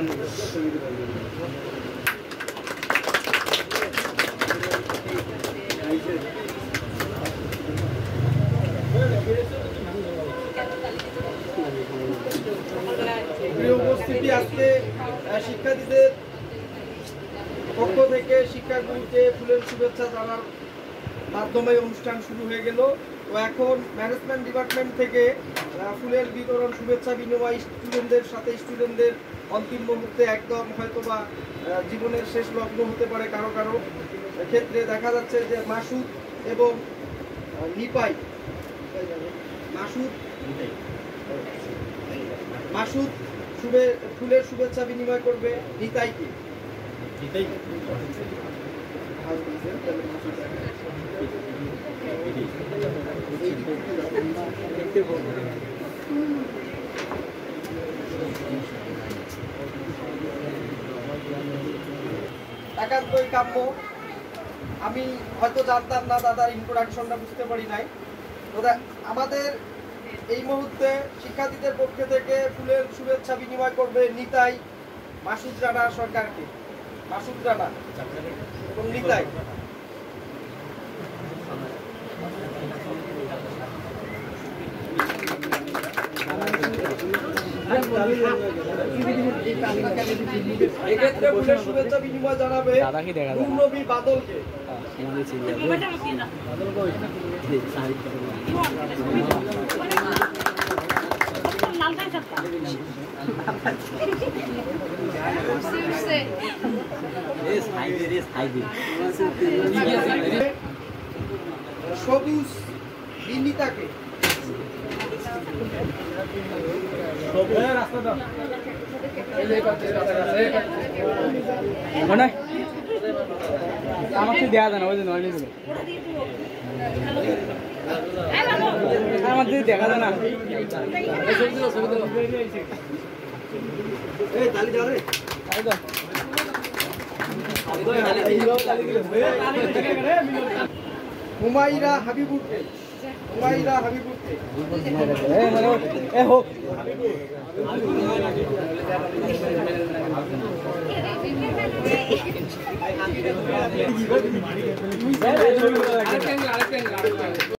উপস্থিতি আজকে শিক্ষার্থীদের পক্ষ থেকে শিক্ষাগুরুকে ফুলের শুভেচ্ছা জানার মাধ্যমে অনুষ্ঠান শুরু হয়ে গেল। তো এখন ম্যানেজমেন্ট ডিপার্টমেন্ট থেকে ফুলের বিতরণ শুভেচ্ছা বিনিময় স্টুডেন্টদের সাথে স্টুডেন্টদের অন্তিম মুহূর্তে একদম হয়তোবা জীবনের শেষ লগ্ন হতে পারে কারো কারো ক্ষেত্রে। দেখা যাচ্ছে যে মাসুদ এবং নিপাই, মাসুদ ফুলের শুভেচ্ছা বিনিময় করবে নিতাইকে। একান্তই কাম্য। আমি হয়তো জানতাম না, দাদার ইন্ট্রোডাকশনটা বুঝতে পারি নাই। আমাদের এই মুহূর্তে শিক্ষার্থীদের পক্ষে থেকে ফুলের শুভেচ্ছা বিনিময় করবে নিতাই মাসুদ রানা সরকারকে। মাসুদ রানা এবং নিতাই। এক্ষেত্রে ফুলের শুভেচ্ছা বিনিময় জানাবে নবী বাদলকে। সবুজ বিনীতাকে। আমাকে দেওয়া যায় না, ওই জন্য আমার দিদি দেখা যায় না। হুমায়রা হাবিবুরকে। হুমায়রা হাবিবুরকে। হোক